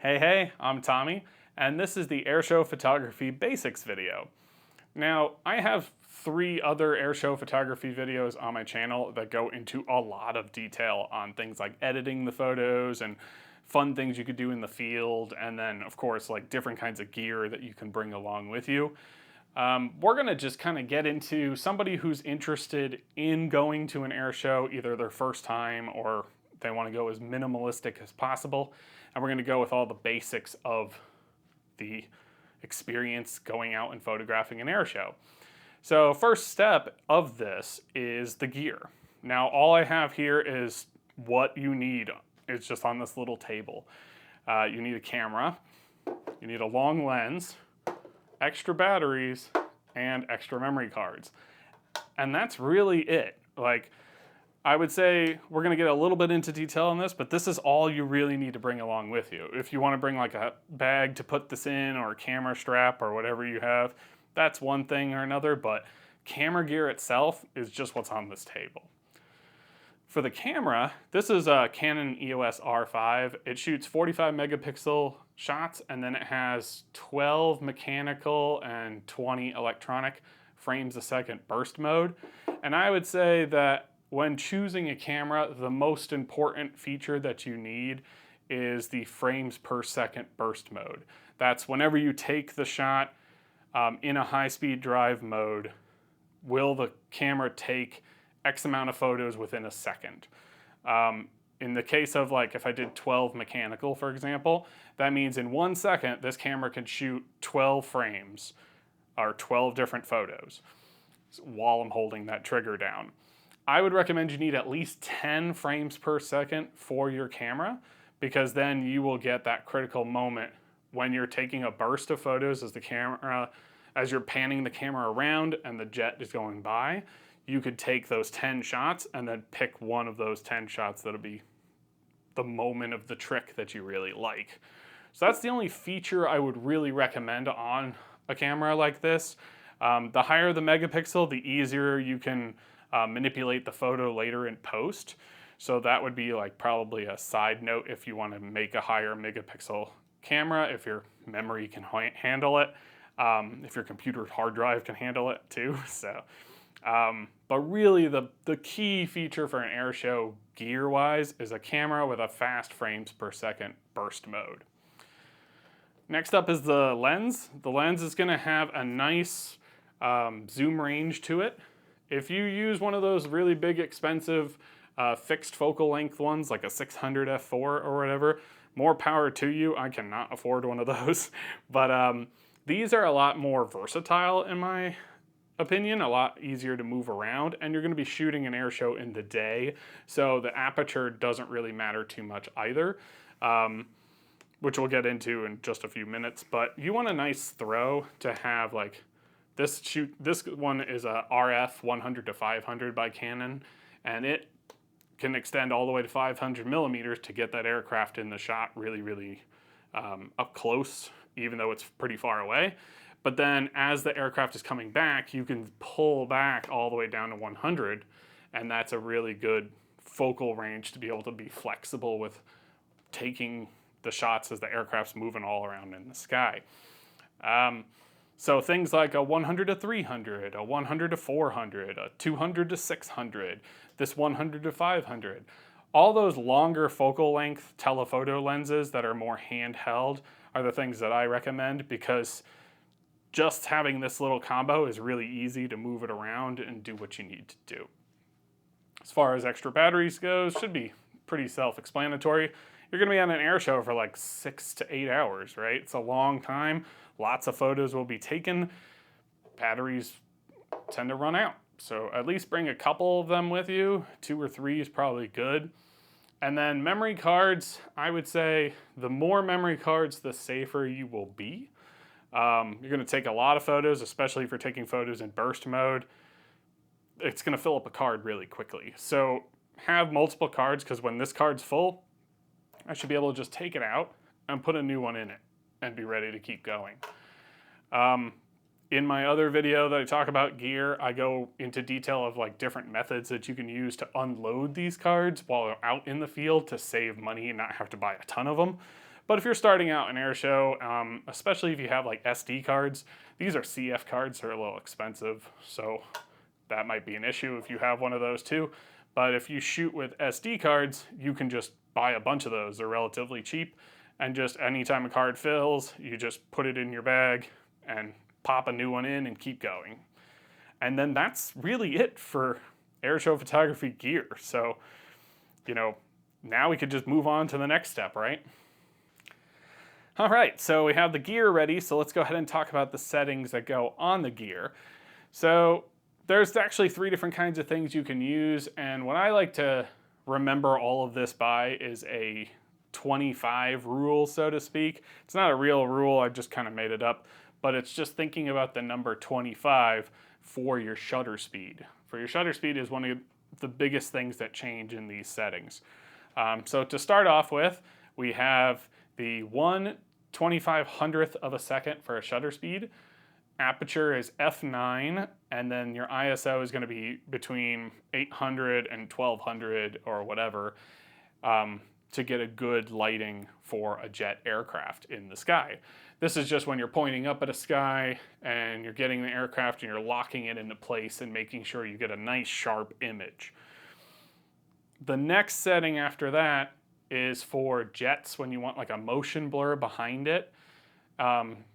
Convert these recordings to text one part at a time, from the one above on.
Hey, I'm Tommy, and this is the Airshow Photography Basics video. Now, I have 3 other airshow photography videos on my channel that go into a lot of detail on things like editing the photos and fun things you could do in the field, and then, of course, like different kinds of gear that you can bring along with you. We're gonna just kind of get into somebody who's interested in going to an air show, either their first time or they want to go as minimalistic as possible. And we're gonna go with all the basics of the experience going out and photographing an air show. So first step of this is the gear. Now all I have here is what you need. It's just on this little table. You need a camera, you need a long lens, extra batteries, and extra memory cards. And that's really it. Like, I would say we're gonna get a little bit into detail on this, but this is all you really need to bring along with you. If you wanna bring like a bag to put this in or a camera strap or whatever you have, that's one thing or another, but camera gear itself is just what's on this table. For the camera, this is a Canon EOS R5. It shoots 45 megapixel shots, and then it has 12 mechanical and 20 electronic frames a second burst mode. And I would say that when choosing a camera, the most important feature that you need is the frames per second burst mode. That's whenever you take the shot in a high-speed drive mode, will the camera take X amount of photos within a second. In the case of like if I did 12 mechanical, for example, that means in 1 second, this camera can shoot 12 frames or 12 different photos while I'm holding that trigger down. I would recommend you need at least 10 frames per second for your camera, because then you will get that critical moment when you're taking a burst of photos as you're panning the camera around and the jet is going by. You could take those 10 shots and then pick one of those 10 shots that'll be the moment of the trick that you really like. So that's the only feature I would really recommend on a camera like this. The higher the megapixel, the easier you can manipulate the photo later in post. So that would be like probably a side note if you want to make a higher megapixel camera, if your memory can handle it, if your computer hard drive can handle it too. So. But really the key feature for an air show gear-wise is a camera with a fast frames per second burst mode. Next up is the lens. The lens is gonna have a nice zoom range to it. If you use one of those really big expensive fixed focal length ones, like a 600 f4 or whatever, more power to you. I cannot afford one of those. But these are a lot more versatile in my opinion, a lot easier to move around, and you're going to be shooting an air show in the day, so the aperture doesn't really matter too much either, which we'll get into in just a few minutes. But you want a nice throw to have like this one is a RF 100 to 500 by Canon, and it can extend all the way to 500 millimeters to get that aircraft in the shot really up close, even though it's pretty far away. But then as the aircraft is coming back, you can pull back all the way down to 100, and that's a really good focal range to be able to be flexible with taking the shots as the aircraft's moving all around in the sky. So things like a 100 to 300, a 100 to 400, a 200 to 600, this 100 to 500, all those longer focal length telephoto lenses that are more handheld are the things that I recommend, because just having this little combo is really easy to move it around and do what you need to do. As far as extra batteries goes, should be pretty self-explanatory. You're gonna be on an air show for like 6 to 8 hours, right? It's a long time. Lots of photos will be taken. Batteries tend to run out. So at least bring a couple of them with you. 2 or 3 is probably good. And then memory cards, I would say the more memory cards, the safer you will be. You're going to take a lot of photos, especially if you're taking photos in burst mode. It's going to fill up a card really quickly. So have multiple cards, because when this card's full, I should be able to just take it out and put a new one in it and be ready to keep going. In my other video that I talk about gear, I go into detail of like different methods that you can use to unload these cards while out in the field to save money and not have to buy a ton of them. But if you're starting out an air show, especially if you have like SD cards, these are CF cards, they're a little expensive, so that might be an issue if you have one of those too. But if you shoot with SD cards, you can just buy a bunch of those. They're relatively cheap, and just anytime a card fills, you just put it in your bag and pop a new one in and keep going. And then that's really it for airshow photography gear. So, now we could just move on to the next step, right? All right, so we have the gear ready, so let's go ahead and talk about the settings that go on the gear. So there's actually 3 different kinds of things you can use, and what I like to remember all of this by is a 25 rule, so to speak. It's not a real rule, I just kind of made it up, but it's just thinking about the number 25 for your shutter speed. For your shutter speed is one of the biggest things that change in these settings. So to start off with, we have the 1/2500th of a second for a shutter speed. Aperture is f9, and then your ISO is going to be between 800 and 1200 or whatever to get a good lighting for a jet aircraft in the sky. This is just when you're pointing up at a sky and you're getting the aircraft and you're locking it into place and making sure you get a nice sharp image. The next setting after that is for jets when you want like a motion blur behind it.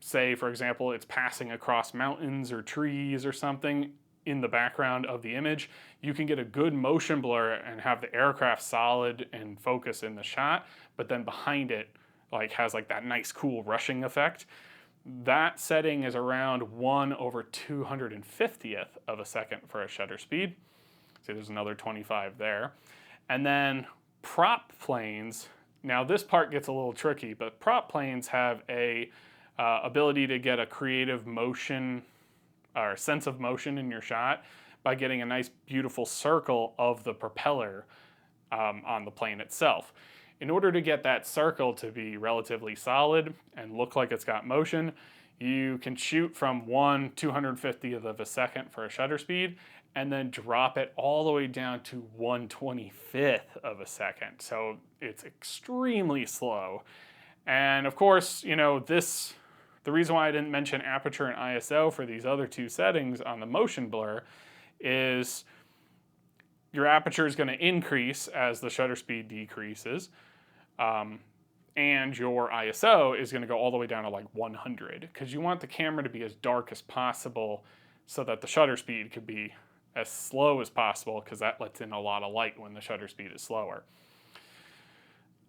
Say, for example, it's passing across mountains or trees or something in the background of the image. You can get a good motion blur and have the aircraft solid and focus in the shot, but then behind it has that nice cool rushing effect. That setting is around 1/250th of a second for a shutter speed. See, there's another 25 there. And then prop planes, now this part gets a little tricky, but prop planes have a ability to get a creative motion or sense of motion in your shot by getting a nice beautiful circle of the propeller on the plane itself. In order to get that circle to be relatively solid and look like it's got motion, you can shoot from 1/250th of a second for a shutter speed and then drop it all the way down to 1/25th of a second. So it's extremely slow. And of course, the reason why I didn't mention aperture and ISO for these other 2 settings on the motion blur is your aperture is going to increase as the shutter speed decreases, and your ISO is going to go all the way down to 100, because you want the camera to be as dark as possible so that the shutter speed could be as slow as possible, because that lets in a lot of light when the shutter speed is slower.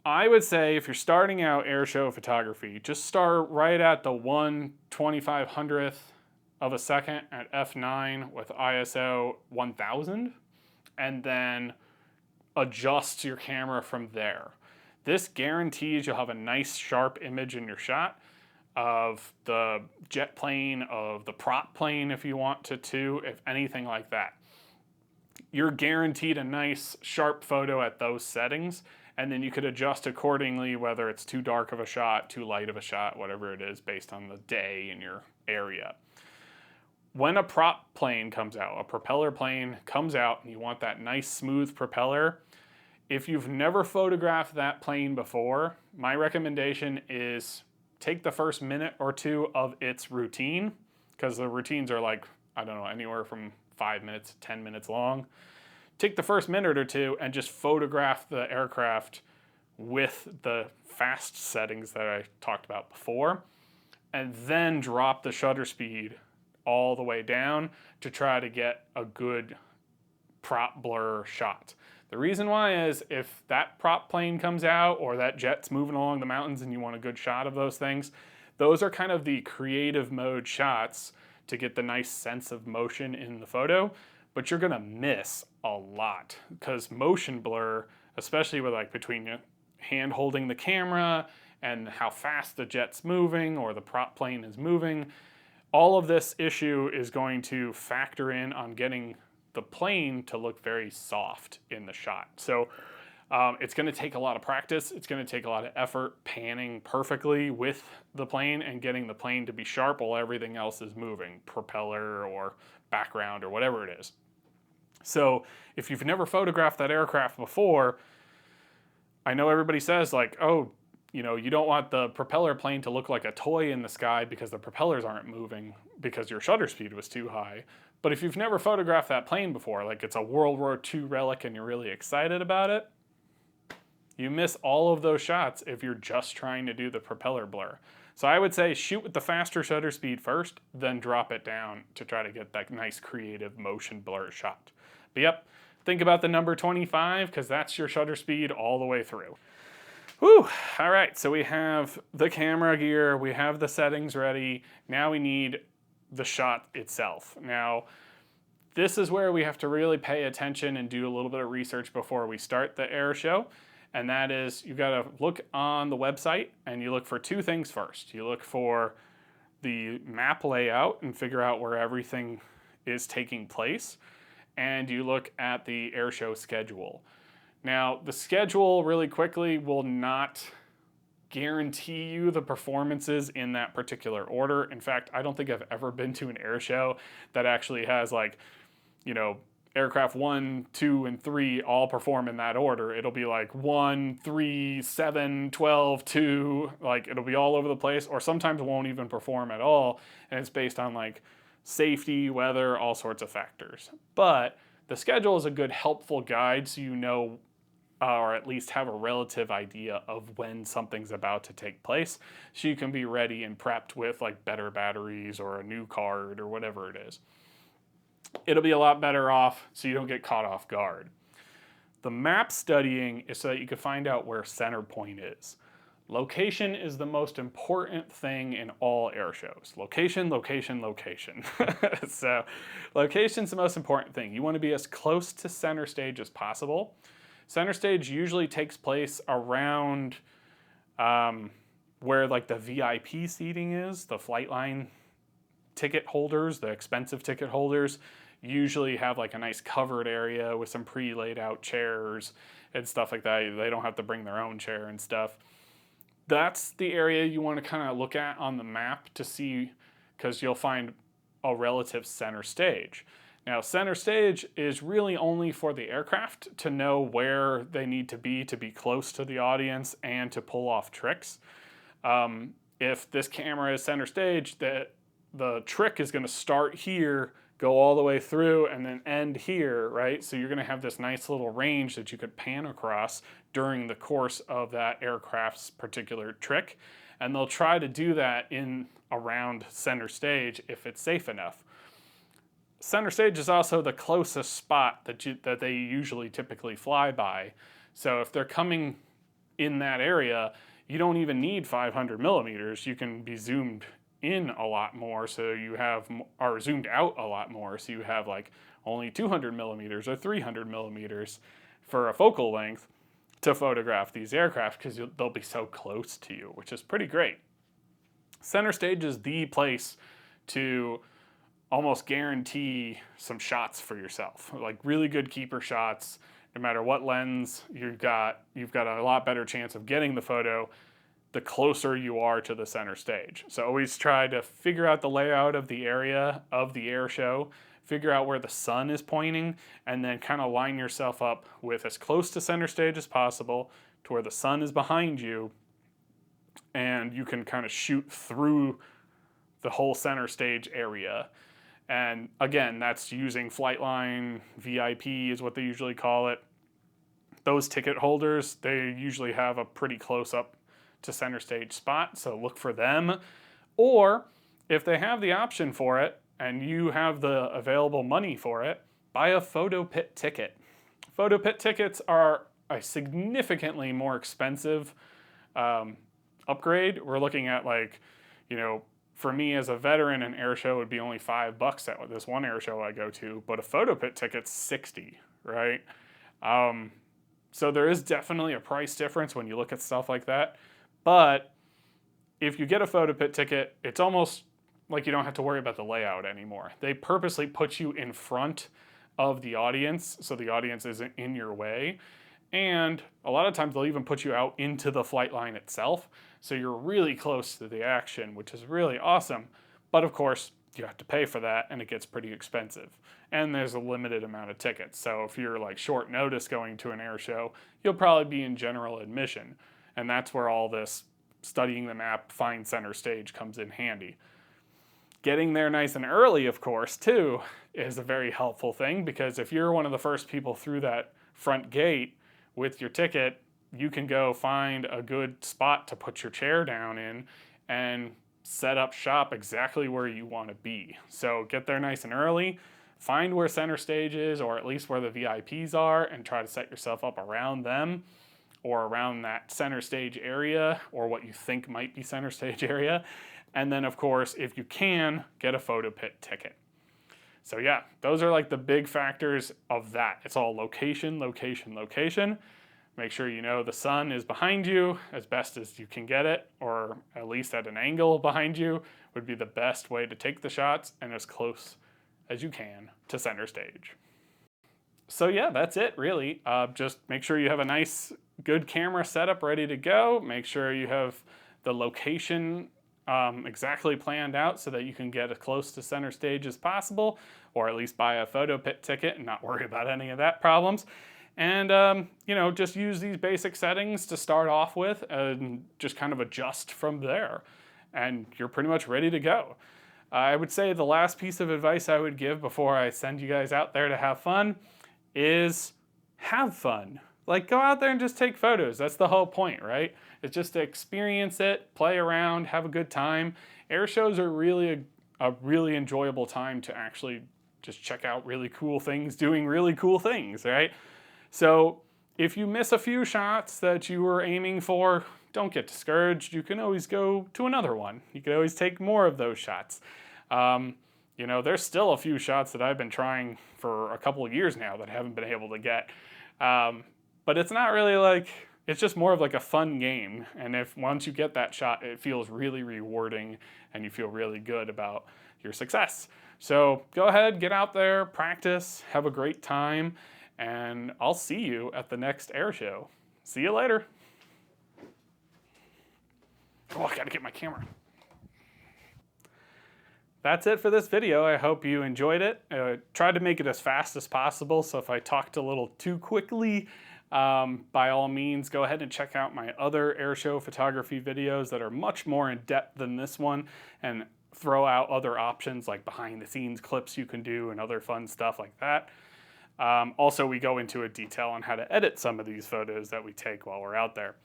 I would say if you're starting out airshow photography, just start right at the 1/2500th of a second at f9 with ISO 1000, and then adjust your camera from there. This guarantees you'll have a nice sharp image in your shot of the jet plane, of the prop plane if you want to too, if anything like that. You're guaranteed a nice sharp photo at those settings, and then you could adjust accordingly whether it's too dark of a shot, too light of a shot, whatever it is based on the day in your area. When a prop plane comes out, a propeller plane comes out, and you want that nice smooth propeller, if you've never photographed that plane before, my recommendation is take the first minute or 2 of its routine, because the routines are anywhere from 5 minutes to 10 minutes long. Take the first minute or 2 and just photograph the aircraft with the fast settings that I talked about before, and then drop the shutter speed all the way down to try to get a good prop blur shot. The reason why is if that prop plane comes out or that jet's moving along the mountains and you want a good shot of those things, those are kind of the creative mode shots to get the nice sense of motion in the photo, but you're gonna miss a lot because motion blur, especially with between your hand holding the camera and how fast the jet's moving or the prop plane is moving, all of this issue is going to factor in on getting the plane to look very soft in the shot. So it's going to take a lot of practice. It's going to take a lot of effort panning perfectly with the plane and getting the plane to be sharp while everything else is moving, propeller or background or whatever it is. So if you've never photographed that aircraft before, I know everybody says oh, You know, you don't want the propeller plane to look like a toy in the sky because the propellers aren't moving because your shutter speed was too high. But if you've never photographed that plane before, like it's a World War II relic and you're really excited about it, you miss all of those shots if you're just trying to do the propeller blur. So I would say shoot with the faster shutter speed first, then drop it down to try to get that nice creative motion blur shot. But yep, think about the number 25 because that's your shutter speed all the way through. Whew, all right, so we have the camera gear, we have the settings ready, now we need the shot itself. Now, this is where we have to really pay attention and do a little bit of research before we start the air show. And that is, you gotta look on the website and you look for two things first. You look for the map layout and figure out where everything is taking place. And you look at the air show schedule. Now, the schedule really quickly will not guarantee you the performances in that particular order. In fact, I don't think I've ever been to an air show that actually has like, you know, aircraft 1, 2, and 3 all perform in that order. It'll be like 1, 3, 7, 12, 2, like it'll be all over the place, or sometimes it won't even perform at all, and it's based on like safety, weather, all sorts of factors. But the schedule is a good helpful guide so you know, or at least have a relative idea of when something's about to take place, so you can be ready and prepped with like better batteries or a new card or whatever it is. It'll be a lot better off so you don't get caught off guard. The map studying is so that you can find out where center point is. Location is the most important thing in all air shows. Location, location, location. So location's the most important thing. You want to be as close to center stage as possible. Center stage usually takes place around where like the VIP seating is, the flight line ticket holders, the expensive ticket holders, usually have like a nice covered area with some pre-laid out chairs and stuff like that. They don't have to bring their own chair and stuff. That's the area you want to kind of look at on the map to see, because you'll find a relative center stage. Now, center stage is really only for the aircraft to know where they need to be close to the audience and to pull off tricks. If this camera is center stage, the trick is going to start here, go all the way through, and then end here, right? So you're going to have this nice little range that you could pan across during the course of that aircraft's particular trick. And they'll try to do that in around center stage if it's safe enough. Center stage is also the closest spot that they usually typically fly by. So if they're coming in that area, you don't even need 500 millimeters. You can be zoomed in a lot more, so you have, or zoomed out a lot more, so you have like only 200 millimeters or 300 millimeters for a focal length to photograph these aircraft because they'll be so close to you, which is pretty great. Center stage is the place to almost guarantee some shots for yourself, like really good keeper shots. No matter what lens you've got a lot better chance of getting the photo the closer you are to the center stage. So always try to figure out the layout of the area of the air show, figure out where the sun is pointing, and then kind of line yourself up with as close to center stage as possible to where the sun is behind you, and you can kind of shoot through the whole center stage area. And again, that's using flight line, VIP is what they usually call it. Those ticket holders, they usually have a pretty close up to center stage spot, so look for them. Or if they have the option for it and you have the available money for it, buy a photo pit ticket. Photo pit tickets are a significantly more expensive upgrade. We're looking at like, you know, for me as a veteran, an air show would be only $5 at this one air show I go to, but a photo pit ticket's $60, right? So there is definitely a price difference when you look at stuff like that. But if you get a photo pit ticket, it's almost like you don't have to worry about the layout anymore. They purposely put you in front of the audience so the audience isn't in your way. And a lot of times they'll even put you out into the flight line itself. So you're really close to the action, which is really awesome. But of course, you have to pay for that and it gets pretty expensive. And there's a limited amount of tickets. So if you're like short notice going to an air show, you'll probably be in general admission. And that's where all this studying the map, find center stage comes in handy. Getting there nice and early, of course, too, is a very helpful thing, because if you're one of the first people through that front gate with your ticket, you can go find a good spot to put your chair down in and set up shop exactly where you want to be. So get there nice and early, find where center stage is, or at least where the VIPs are, and try to set yourself up around them or around that center stage area, or what you think might be center stage area. And then, of course, if you can, get a photo pit ticket. So yeah, those are like the big factors of that. It's all location, location, location. Make sure you know the sun is behind you as best as you can get it, or at least at an angle behind you would be the best way to take the shots, and as close as you can to center stage. So yeah, that's it really. Just make sure you have a nice, good camera setup ready to go. Make sure you have the location exactly planned out so that you can get as close to center stage as possible, or at least buy a photo pit ticket and not worry about any of that problems. And you know, just use these basic settings to start off with and just kind of adjust from there. And you're pretty much ready to go. I would say the last piece of advice I would give before I send you guys out there to have fun is have fun. Like, go out there and just take photos. That's the whole point, right? It's just to experience it, play around, have a good time. Air shows are really a really enjoyable time to actually just check out really cool things, doing really cool things, right? So if you miss a few shots that you were aiming for, don't get discouraged. You can always go to another one. You can always take more of those shots. You know, there's still a few shots that I've been trying for a couple of years now that I haven't been able to get. But it's not really like, it's just more of like a fun game. And if once you get that shot, it feels really rewarding and you feel really good about your success. So go ahead, get out there, practice, have a great time, and I'll see you at the next air show. See you later. Oh, I gotta get my camera. That's it for this video. I hope you enjoyed it. Tried to make it as fast as possible, so if I talked a little too quickly, by all means, go ahead and check out my other airshow photography videos that are much more in depth than this one, and throw out other options like behind the scenes clips you can do and other fun stuff like that. Also, we go into a detail on how to edit some of these photos that we take while we're out there.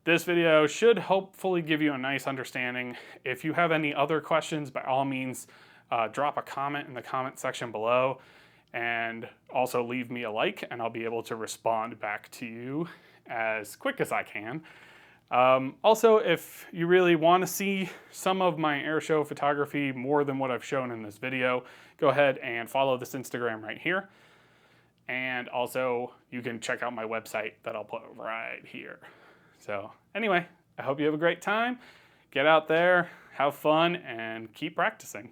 This video should hopefully give you a nice understanding. If you have any other questions, by all means, drop a comment in the comment section below, and also leave me a like, and I'll be able to respond back to you as quick as I can. Also, if you really want to see some of my airshow photography more than what I've shown in this video, go ahead and follow this Instagram right here. And also, you can check out my website that I'll put right here. So anyway, I hope you have a great time. Get out there, have fun, and keep practicing.